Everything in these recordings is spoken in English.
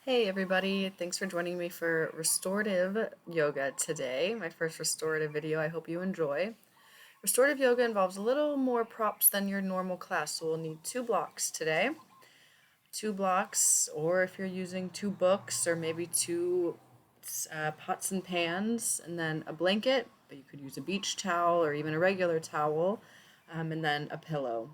Hey everybody, thanks for joining me for restorative yoga today. My first restorative video. I hope you enjoy. Restorative yoga involves a little more props than your normal class, so we'll need two blocks today. Two blocks, or if you're using two books or maybe two pots and pans, and then a blanket, but you could use a beach towel or even a regular towel, and then a pillow.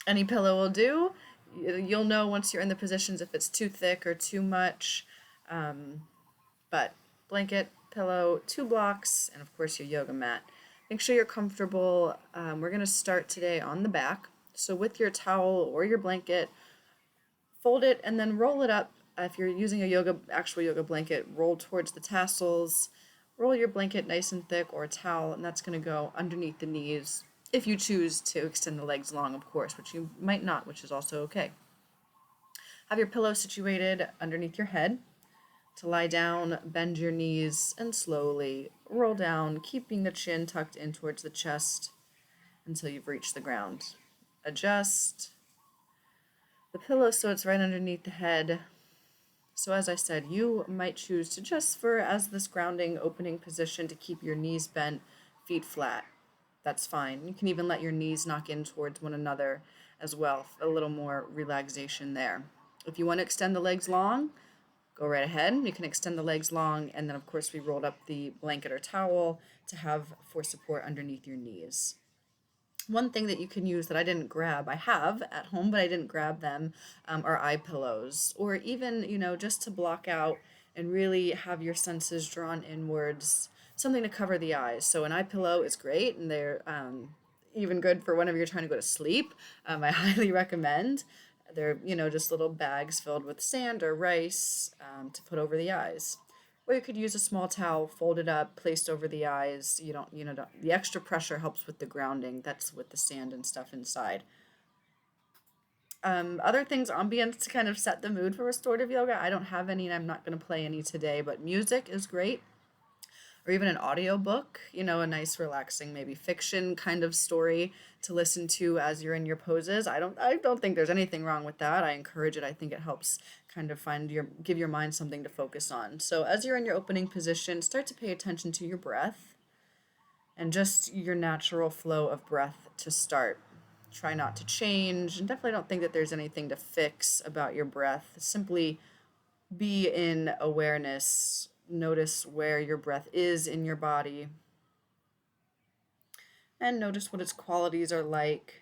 Any pillow will do. You'll know once you're in the positions if it's too thick or too much. But blanket, pillow, two blocks, and of course your yoga mat. Make sure you're comfortable. We're going to start today on the back. So with your towel or your blanket, fold it and then roll it up. If you're using a actual yoga blanket, roll towards the tassels. Roll your blanket nice and thick or a towel, and that's going to go underneath the knees if you choose to extend the legs long, of course, which you might not, which is also okay. Have your pillow situated underneath your head. To lie down, bend your knees and slowly roll down, keeping the chin tucked in towards the chest until you've reached the ground. Adjust the pillow so it's right underneath the head. So as I said, you might choose to just as this grounding opening position to keep your knees bent, feet flat. That's fine. You can even let your knees knock in towards one another as well. A little more relaxation there. If you want to extend the legs long, go right ahead. You can extend the legs long, and then of course we rolled up the blanket or towel to have for support underneath your knees. One thing that you can use that I didn't grab, I have at home, but I didn't grab them, are eye pillows, or even, just to block out and really have your senses drawn inwards, something to cover the eyes. So an eye pillow is great, and they're even good for whenever you're trying to go to sleep. I highly recommend. They're, just little bags filled with sand or rice to put over the eyes. Or you could use a small towel, folded up, placed over the eyes. You don't, the extra pressure helps with the grounding. That's with the sand and stuff inside. Other things, ambience to kind of set the mood for restorative yoga. I don't have any and I'm not going to play any today, but music is great, or even an audio book, a nice relaxing maybe fiction kind of story to listen to as you're in your poses. I don't think there's anything wrong with that. I encourage it. I think it helps kind of give your mind something to focus on. So as you're in your opening position, start to pay attention to your breath and just your natural flow of breath to start. Try not to change, and definitely don't think that there's anything to fix about your breath. Simply be in awareness. Notice where your breath is in your body and notice what its qualities are like.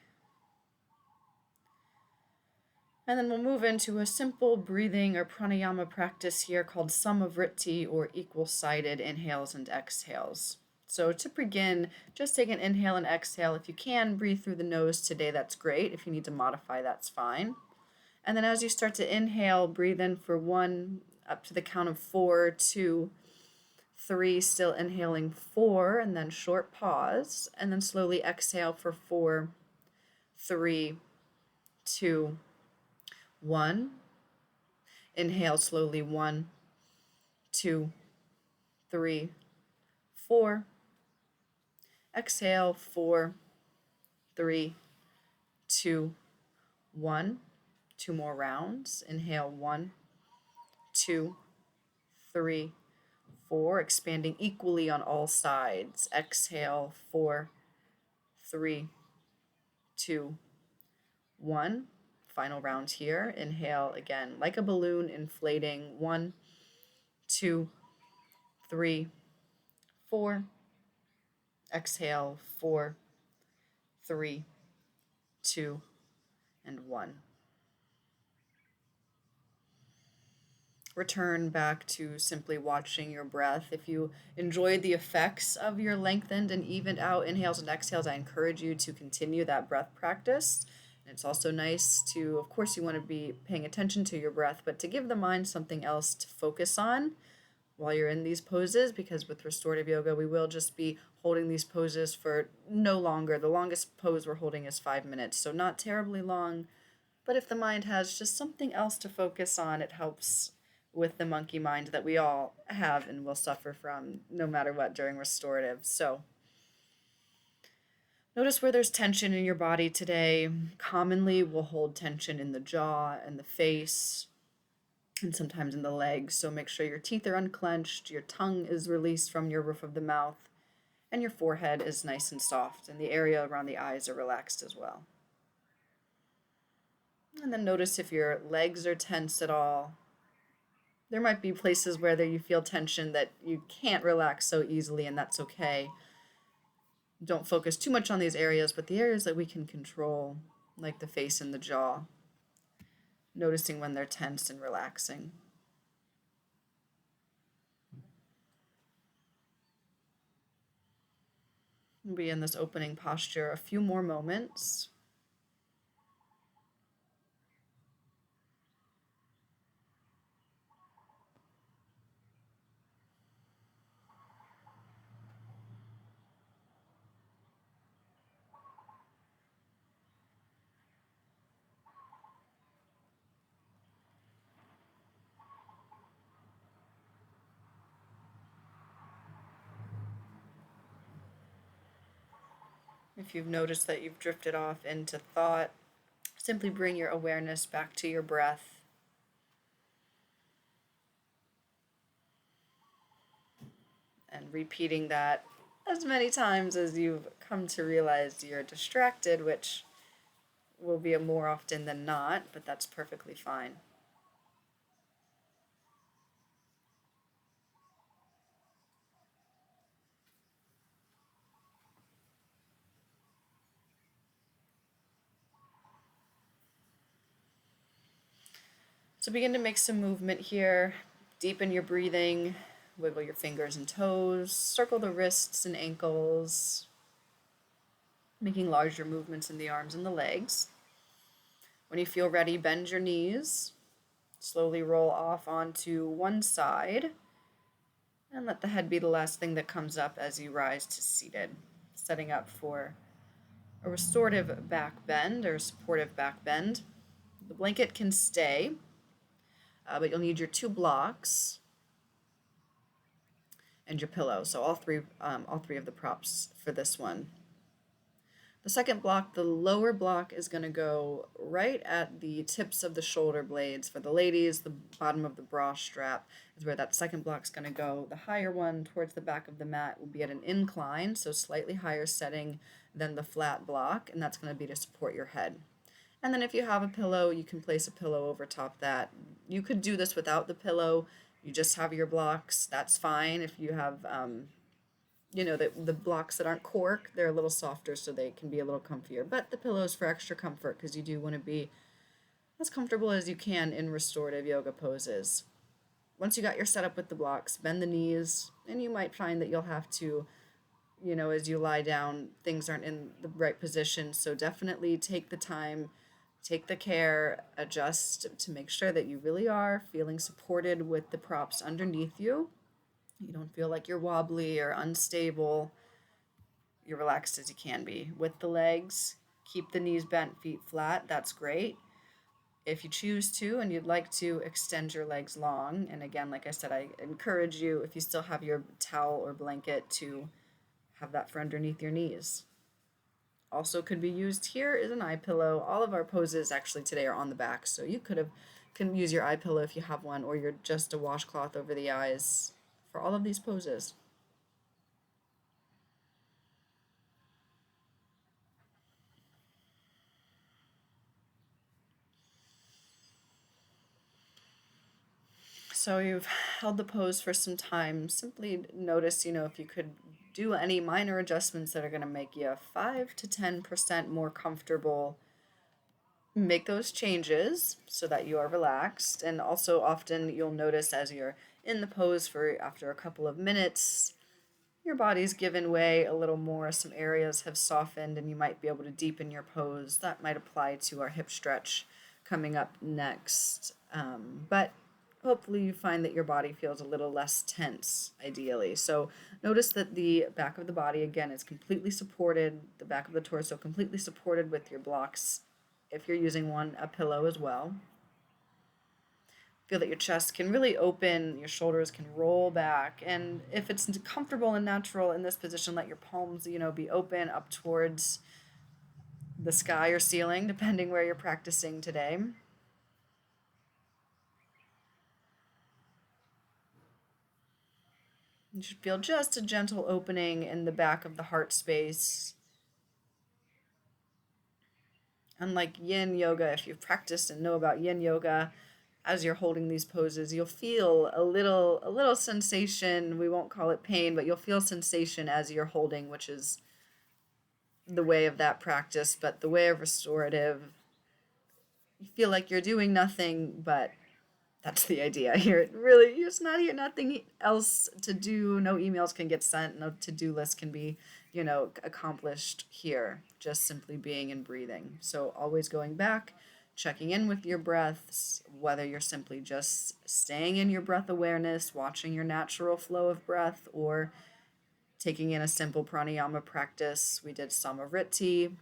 And then we'll move into a simple breathing or pranayama practice here called samavritti, or equal-sided inhales and exhales. So to begin, just take an inhale and exhale. If you can breathe through the nose today, that's great. If you need to modify, that's fine. And then as you start to inhale, breathe in for 1, up to the count of 4, 2, 3, still inhaling 4, and then short pause, and then slowly exhale for 4, 3, 2, 1. Inhale slowly, 1, 2, 3, 4. Exhale, 4, 3, 2, 1. 2 more rounds. Inhale, 1, 2, 3, 4. Expanding equally on all sides. Exhale, 4, 3, 2, 1. Final round here. Inhale again, like a balloon inflating. 1, 2, 3, 4. Exhale, 4, 3, 2, and 1. Return back to simply watching your breath. If you enjoyed the effects of your lengthened and evened out inhales and exhales, I encourage you to continue that breath practice. And it's also nice to, of course, you want to be paying attention to your breath, but to give the mind something else to focus on while you're in these poses, because with restorative yoga, we will just be holding these poses for no longer. The longest pose we're holding is 5 minutes, so not terribly long. But if the mind has just something else to focus on, it helps with the monkey mind that we all have and will suffer from no matter what during restorative. So notice where there's tension in your body today. Commonly, we'll hold tension in the jaw and the face. and sometimes in the legs. So make sure your teeth are unclenched, your tongue is released from your roof of the mouth, and your forehead is nice and soft, and the area around the eyes are relaxed as well. And then notice if your legs are tense at all. There might be places where you feel tension that you can't relax so easily, and that's okay. Don't focus too much on these areas, but the areas that we can control, like the face and the jaw, noticing when they're tense and relaxing. We'll be in this opening posture a few more moments. If you've noticed that you've drifted off into thought, simply bring your awareness back to your breath. And repeating that as many times as you've come to realize you're distracted, which will be more often than not, but that's perfectly fine. So begin to make some movement here. Deepen your breathing. Wiggle your fingers and toes. Circle the wrists and ankles. Making larger movements in the arms and the legs. When you feel ready, bend your knees. Slowly roll off onto one side. And let the head be the last thing that comes up as you rise to seated. Setting up for a restorative back bend or supportive back bend. The blanket can stay, but you'll need your two blocks and your pillow. So all three of the props for this one. The second block, the lower block, is going to go right at the tips of the shoulder blades. For the ladies, the bottom of the bra strap is where that second block is going to go. The higher one towards the back of the mat will be at an incline, so slightly higher setting than the flat block, and that's going to be to support your head. And then if you have a pillow, you can place a pillow over top that. You could do this without the pillow. You just have your blocks. That's fine. If you have the blocks that aren't cork, they're a little softer, so they can be a little comfier. But the pillows for extra comfort, because you do want to be as comfortable as you can in restorative yoga poses. Once you got your setup with the blocks, bend the knees, and you might find that you'll have to, as you lie down, things aren't in the right position. So definitely take the time, take the care, adjust to make sure that you really are feeling supported with the props underneath you. You don't feel like you're wobbly or unstable. You're relaxed as you can be. With the legs, keep the knees bent, feet flat. That's great. If you choose to and you'd like to extend your legs long, and again, like I said, I encourage you, if you still have your towel or blanket, to have that for underneath your knees. Also could be used here is an eye pillow. All of our poses actually today are on the back, so you can use your eye pillow if you have one, or you're just a washcloth over the eyes for all of these poses. So you've held the pose for some time. Simply notice, if you could do any minor adjustments that are going to make you 5 to 10% more comfortable. Make those changes so that you are relaxed. And also often you'll notice as you're in the pose for after a couple of minutes, your body's given way a little more. Some areas have softened and you might be able to deepen your pose. That might apply to our hip stretch coming up next. But hopefully you find that your body feels a little less tense, ideally. So notice that the back of the body, again, is completely supported, the back of the torso completely supported with your blocks. If you're using a pillow as well. Feel that your chest can really open, your shoulders can roll back, and if it's comfortable and natural in this position, let your palms, be open up towards the sky or ceiling, depending where you're practicing today. You should feel just a gentle opening in the back of the heart space. Unlike yin yoga, if you've practiced and know about yin yoga, as you're holding these poses, you'll feel a little sensation. We won't call it pain, but you'll feel sensation as you're holding, which is the way of that practice. But the way of restorative, you feel like you're doing nothing, but that's the idea here. It really, it's not here, nothing else to do. No emails can get sent. No to-do list can be, accomplished here. Just simply being and breathing. So always going back, checking in with your breaths, whether you're simply just staying in your breath awareness, watching your natural flow of breath, or taking in a simple pranayama practice. We did samariti,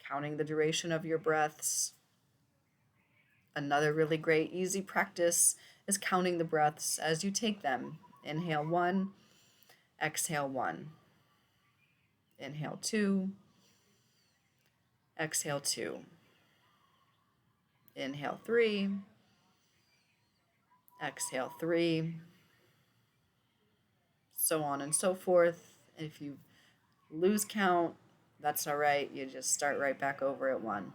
counting the duration of your breaths. Another really great, easy practice is counting the breaths as you take them. Inhale 1, exhale 1. Inhale 2, exhale 2. Inhale 3, exhale 3, so on and so forth. If you lose count, that's all right. You just start right back over at 1.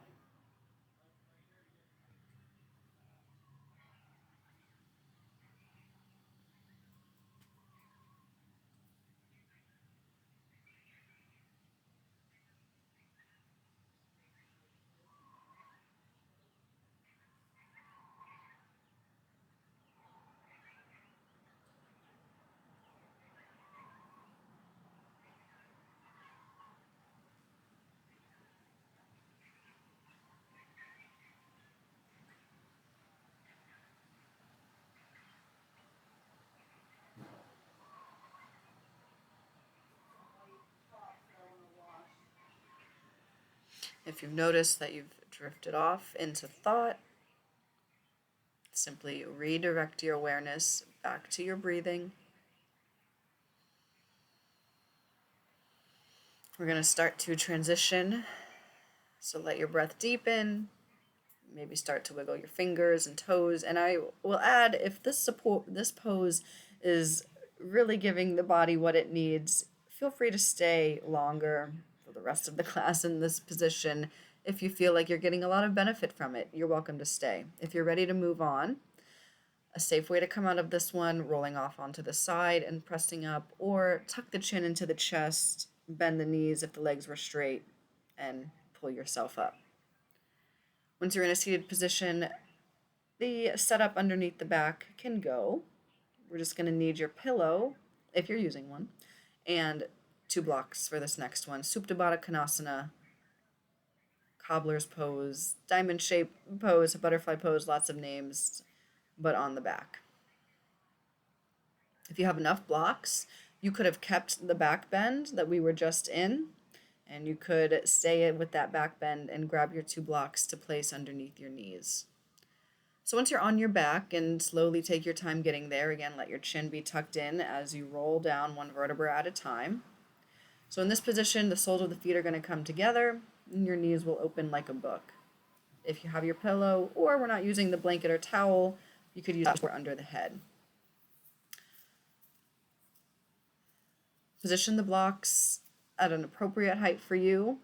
If you've noticed that you've drifted off into thought, simply redirect your awareness back to your breathing. We're going to start to transition, so let your breath deepen. Maybe start to wiggle your fingers and toes. And I will add, if this pose is really giving the body what it needs, feel free to stay longer for the rest of the class in this position. If you feel like you're getting a lot of benefit from it, you're welcome to stay. If you're ready to move on, a safe way to come out of this one, rolling off onto the side and pressing up, or tuck the chin into the chest, bend the knees if the legs were straight, and pull yourself up. Once you're in a seated position, the setup underneath the back can go. We're just going to need your pillow, if you're using one, and 2 blocks for this next one. Supta Baddha Konasana, cobbler's pose, diamond shape pose, butterfly pose, lots of names, but on the back. If you have enough blocks, you could have kept the back bend that we were just in, and you could stay with that back bend and grab your 2 blocks to place underneath your knees. So once you're on your back, and slowly take your time getting there, again, let your chin be tucked in as you roll down 1 vertebra at a time. So in this position, the soles of the feet are going to come together, and your knees will open like a book. If you have your pillow, or we're not using the blanket or towel, you could use it under the head. Position the blocks at an appropriate height for you.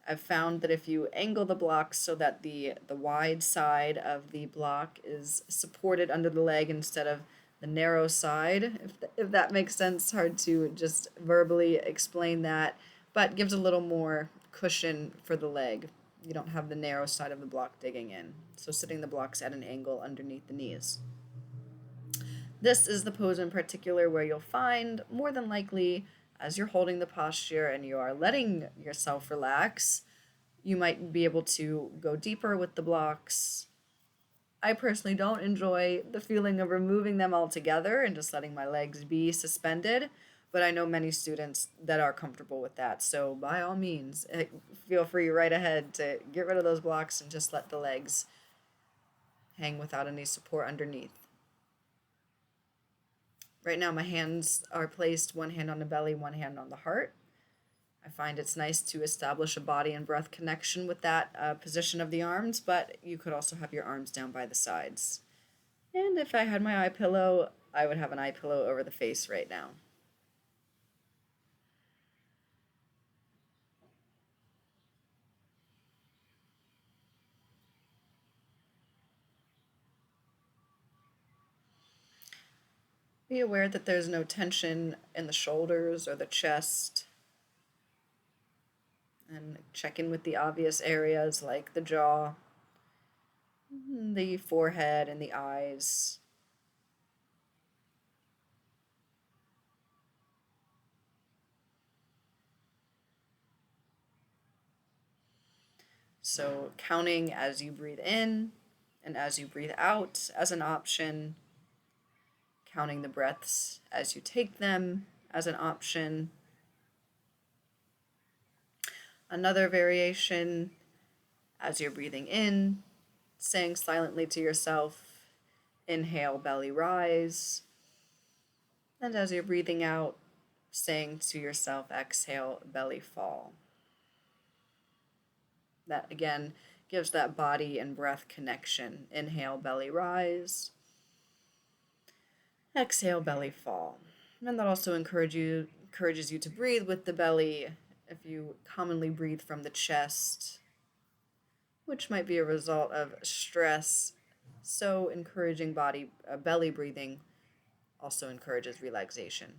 I've found that if you angle the blocks so that the wide side of the block is supported under the leg instead of the narrow side, if that makes sense, hard to just verbally explain that, but gives a little more cushion for the leg. You don't have the narrow side of the block digging in. So sitting the blocks at an angle underneath the knees. This is the pose in particular where you'll find, more than likely, as you're holding the posture and you are letting yourself relax, you might be able to go deeper with the blocks. I personally don't enjoy the feeling of removing them altogether and just letting my legs be suspended, but I know many students that are comfortable with that. So by all means, feel free right ahead to get rid of those blocks and just let the legs hang without any support underneath. Right now my hands are placed, 1 hand on the belly, 1 hand on the heart. I find it's nice to establish a body and breath connection with that position of the arms, but you could also have your arms down by the sides. And if I had my eye pillow, I would have an eye pillow over the face right now. Be aware that there's no tension in the shoulders or the chest, and check in with the obvious areas like the jaw, the forehead, and the eyes. So, counting as you breathe in and as you breathe out as an option, counting the breaths as you take them as an option. Another variation, as you're breathing in, saying silently to yourself, inhale, belly rise. And as you're breathing out, saying to yourself, exhale, belly fall. That again gives that body and breath connection. Inhale, belly rise. Exhale, belly fall. And that also encourages you to breathe with the belly if you commonly breathe from the chest, which might be a result of stress. So encouraging belly breathing also encourages relaxation.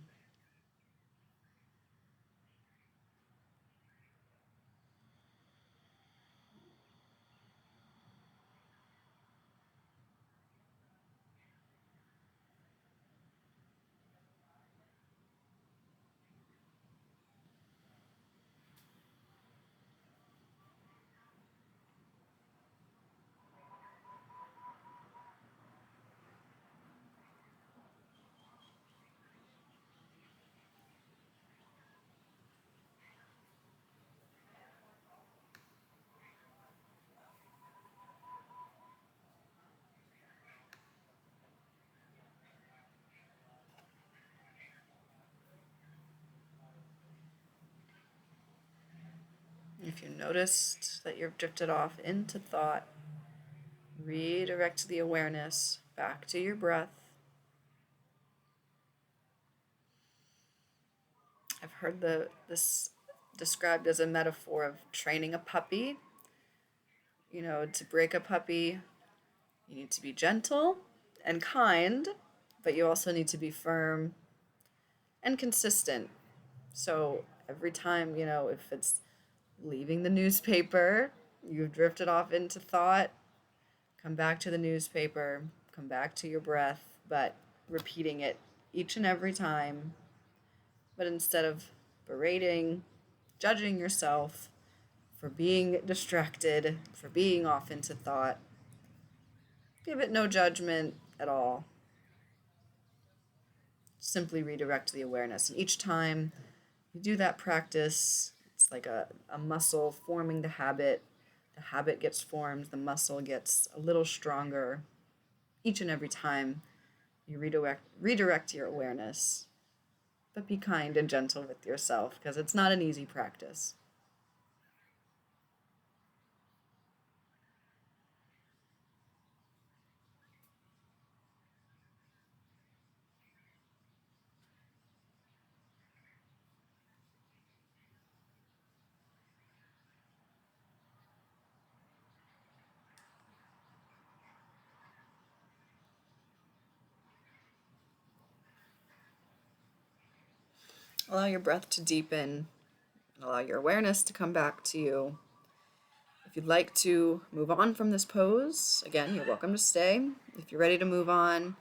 If you noticed that you've drifted off into thought, redirect the awareness back to your breath. I've heard this described as a metaphor of training a puppy. To break a puppy, you need to be gentle and kind, but you also need to be firm and consistent. So every time, if it's leaving the newspaper, you've drifted off into thought, come back to the newspaper, come back to your breath, but repeating it each and every time. But instead of berating, judging yourself for being distracted, for being off into thought, give it no judgment at all. Simply redirect the awareness. And each time you do that practice, it's like a muscle forming the habit. The habit gets formed, the muscle gets a little stronger each and every time you redirect your awareness. But be kind and gentle with yourself because it's not an easy practice. Allow your breath to deepen, allow your awareness to come back to you. If you'd like to move on from this pose, again, you're welcome to stay. If you're ready to move on,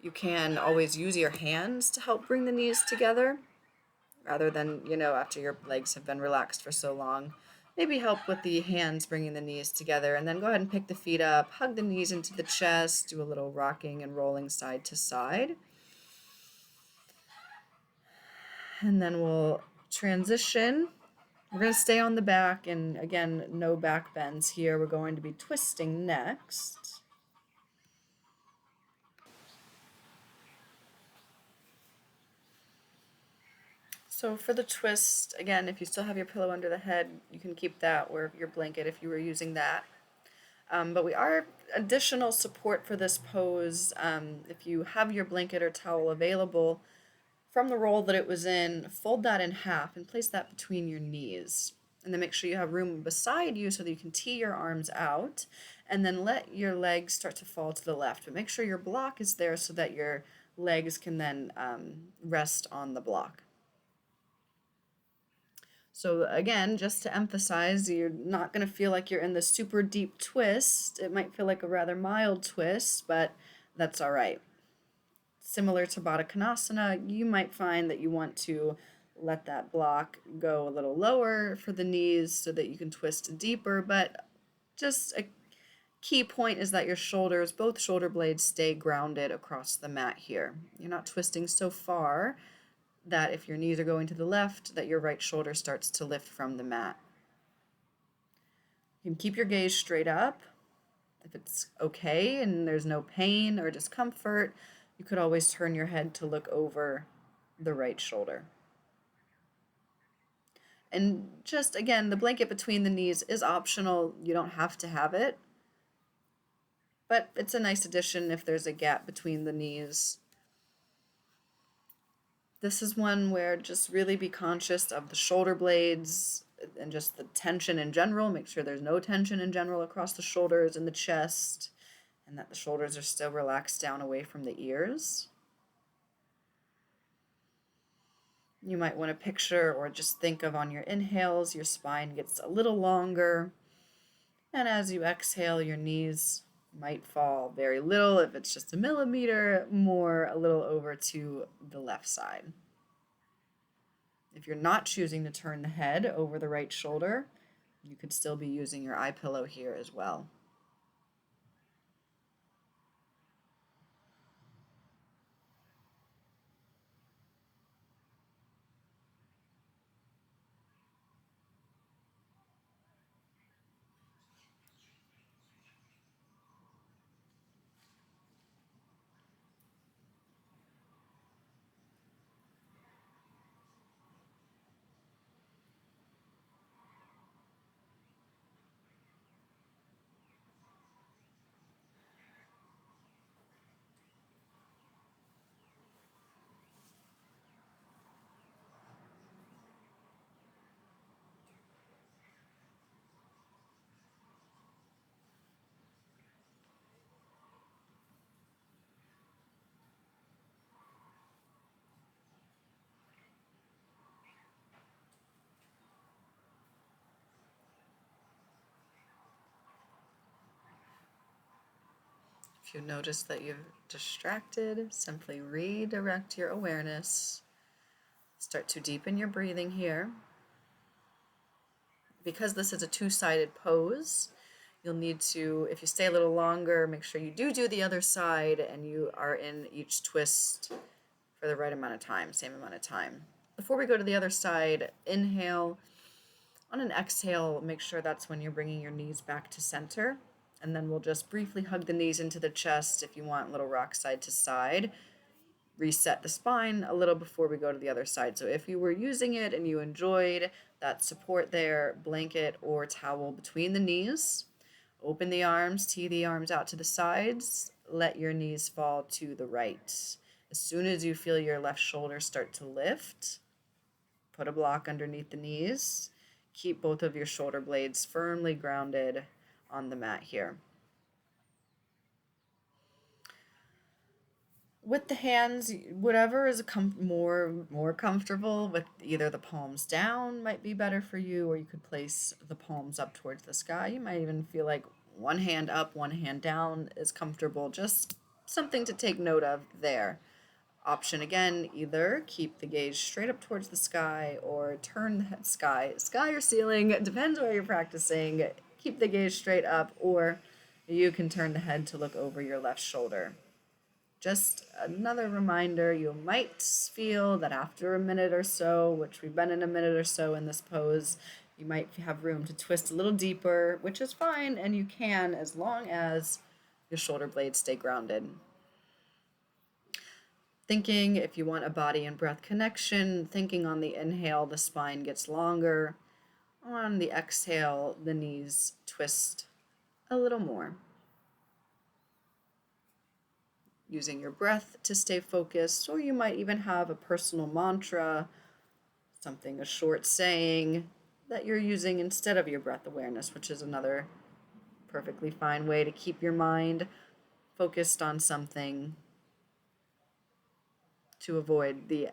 you can always use your hands to help bring the knees together rather than, after your legs have been relaxed for so long. Maybe help with the hands bringing the knees together, and then go ahead and pick the feet up, hug the knees into the chest, do a little rocking and rolling side to side. And then we'll transition. We're going to stay on the back, and again, no back bends here. We're going to be twisting next. So for the twist, again, if you still have your pillow under the head, you can keep that, or your blanket if you were using that. But we are additional support for this pose, if you have your blanket or towel available, from the roll that it was in, fold that in half and place that between your knees. And then make sure you have room beside you so that you can tee your arms out, and then let your legs start to fall to the left. But make sure your block is there so that your legs can then rest on the block. So again, just to emphasize, you're not going to feel like you're in the super deep twist. It might feel like a rather mild twist, but that's all right. Similar to Baddha Konasana, you might find that you want to let that block go a little lower for the knees so that you can twist deeper, but just a key point is that your shoulders, both shoulder blades, stay grounded across the mat here. You're not twisting so far that if your knees are going to the left, that your right shoulder starts to lift from the mat. You can keep your gaze straight up. If it's okay and there's no pain or discomfort, you could always turn your head to look over the right shoulder. And just again, the blanket between the knees is optional. You don't have to have it, but it's a nice addition if there's a gap between the knees. This is one where just really be conscious of the shoulder blades and just the tension in general. Make sure there's no tension in general across the shoulders and the chest, and that the shoulders are still relaxed down away from the ears. You might want to picture or just think of on your inhales, your spine gets a little longer. And as you exhale, your knees might fall very little, if it's just a millimeter, more a little over to the left side. If you're not choosing to turn the head over the right shoulder, you could still be using your eye pillow here as well. If you notice that you're distracted, simply redirect your awareness. Start to deepen your breathing here. Because this is a two-sided pose, you'll need to, if you stay a little longer, make sure you do the other side and you are in each twist for the right amount of time, same amount of time. Before we go to the other side, inhale. On an exhale, make sure that's when you're bringing your knees back to center. And then we'll just briefly hug the knees into the chest if you want, little rock side to side. Reset the spine a little before we go to the other side. So if you were using it and you enjoyed that support there, blanket or towel between the knees, open the arms, tee the arms out to the sides, let your knees fall to the right. As soon as you feel your left shoulder start to lift, put a block underneath the knees. Keep both of your shoulder blades firmly grounded on the mat here. With the hands, whatever is more comfortable, with either the palms down might be better for you, or you could place the palms up towards the sky. You might even feel like one hand up, one hand down is comfortable. Just something to take note of there. Option again, either keep the gaze straight up towards the sky or turn the head sky or ceiling, it depends where you're practicing. Keep the gaze straight up, or you can turn the head to look over your left shoulder. Just another reminder, you might feel that after a minute or so, which we've been in a minute or so in this pose, you might have room to twist a little deeper, which is fine, and you can as long as your shoulder blades stay grounded. Thinking, if you want a body and breath connection, thinking on the inhale, the spine gets longer. On the exhale, the knees twist a little more. using your breath to stay focused, or you might even have a personal mantra, something, a short saying that you're using instead of your breath awareness, which is another perfectly fine way to keep your mind focused on something to avoid the.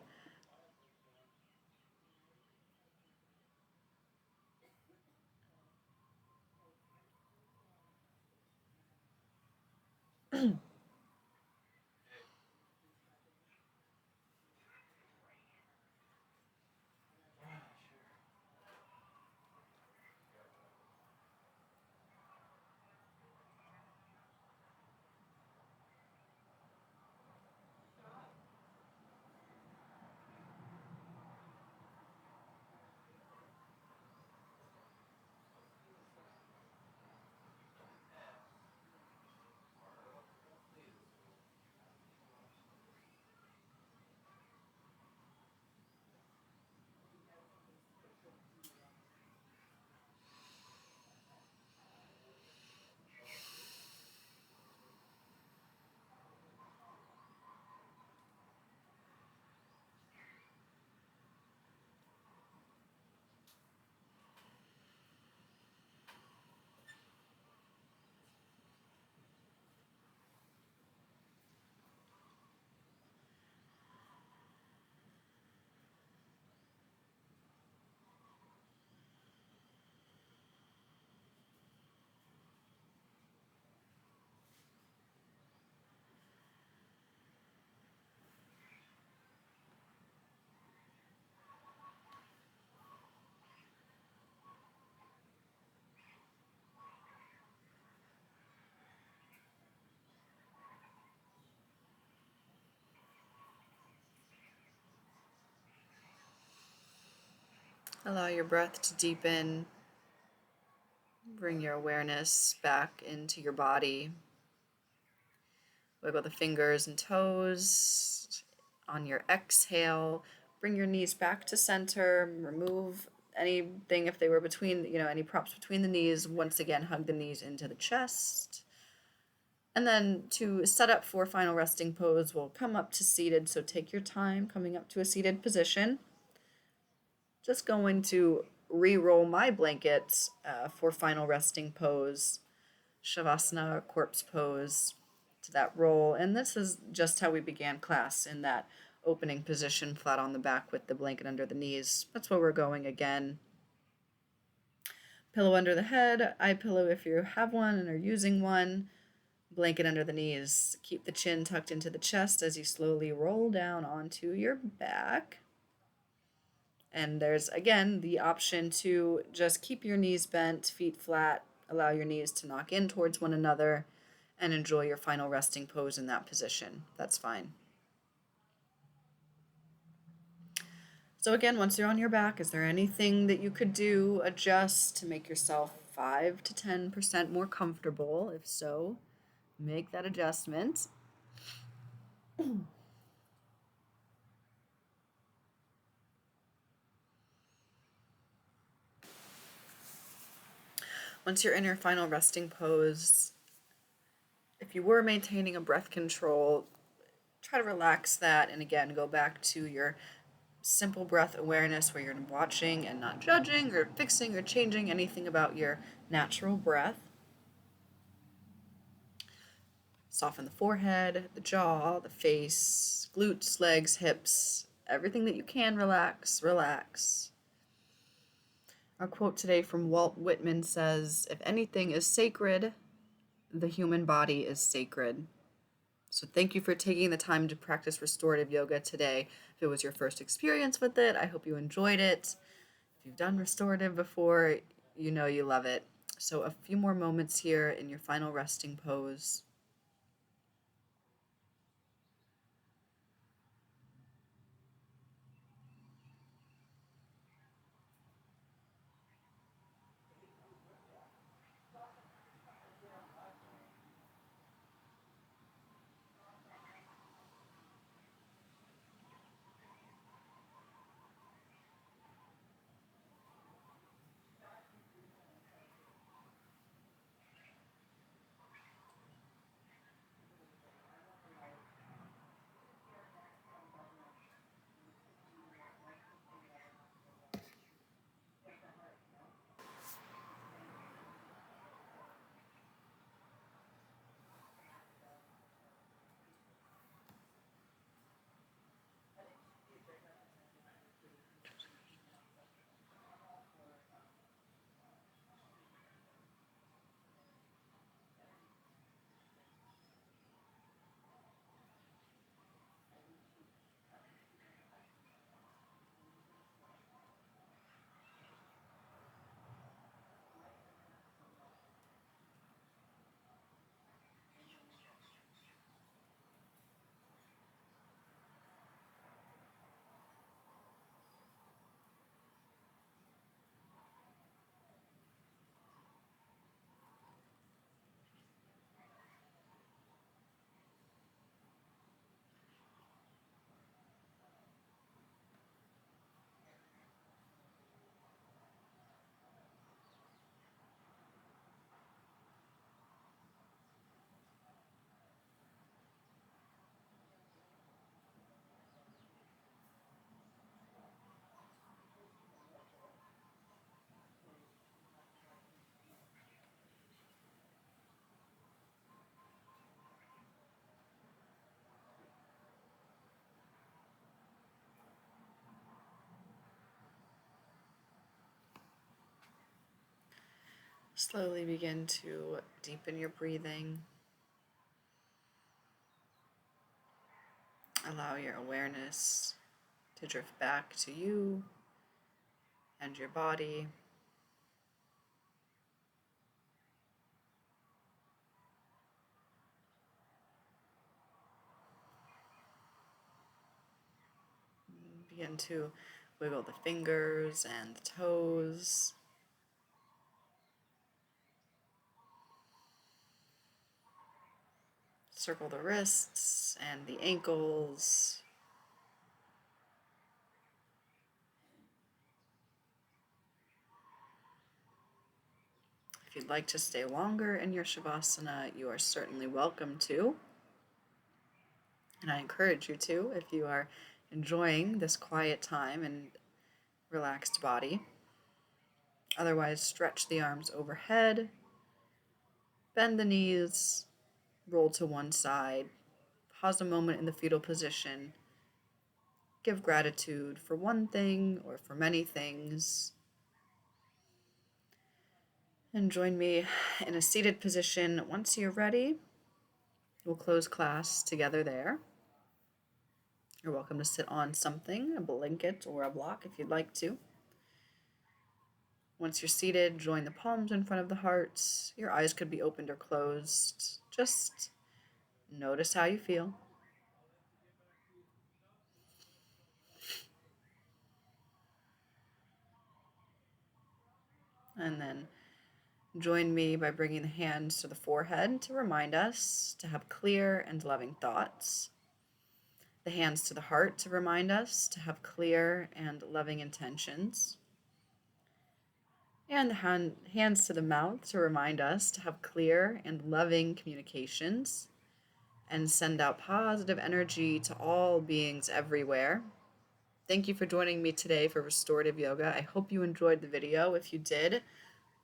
Allow your breath to deepen. Bring your awareness back into your body. Wiggle the fingers and toes. On your exhale, bring your knees back to center. Remove anything if they were between, any props between the knees. Once again, hug the knees into the chest. And then to set up for final resting pose, we'll come up to seated. So take your time coming up to a seated position. Just going to re-roll my blankets for final resting pose. Shavasana, corpse pose, to that roll. And this is just how we began class, in that opening position, flat on the back with the blanket under the knees. That's where we're going again. Pillow under the head, eye pillow if you have one and are using one. Blanket under the knees. Keep the chin tucked into the chest as you slowly roll down onto your back. And there's, again, the option to just keep your knees bent, feet flat, allow your knees to knock in towards one another, and enjoy your final resting pose in that position. That's fine. So again, once you're on your back, is there anything that you could do, adjust to make yourself 5 to 10% more comfortable? If so, make that adjustment. Once you're in your final resting pose, if you were maintaining a breath control, try to relax that, and again, go back to your simple breath awareness where you're watching and not judging or fixing or changing anything about your natural breath. Soften the forehead, the jaw, the face, glutes, legs, hips, everything that you can relax, relax. Our quote today from Walt Whitman says, "If anything is sacred, the human body is sacred." So thank you for taking the time to practice restorative yoga today. If it was your first experience with it, I hope you enjoyed it. If you've done restorative before, you know you love it. So a few more moments here in your final resting pose. Slowly begin to deepen your breathing. Allow your awareness to drift back to you and your body. Begin to wiggle the fingers and the toes. Circle the wrists and the ankles. If you'd like to stay longer in your Shavasana, you are certainly welcome to. And I encourage you to if you are enjoying this quiet time and relaxed body. Otherwise, stretch the arms overhead, bend the knees, roll to one side, pause a moment in the fetal position, give gratitude for one thing or for many things, and join me in a seated position. Once you're ready, we'll close class together there. You're welcome to sit on something, a blanket or a block if you'd like to. Once you're seated, join the palms in front of the heart. Your eyes could be opened or closed. Just notice how you feel. And then join me by bringing the hands to the forehead to remind us to have clear and loving thoughts. The hands to the heart to remind us to have clear and loving intentions. And the hands to the mouth to remind us to have clear and loving communications and send out positive energy to all beings everywhere. Thank you for joining me today for Restorative Yoga. I hope you enjoyed the video. If you did,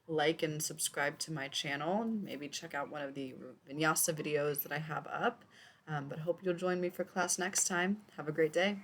like and subscribe to my channel. Maybe check out one of the vinyasa videos that I have up. But hope you'll join me for class next time. Have a great day.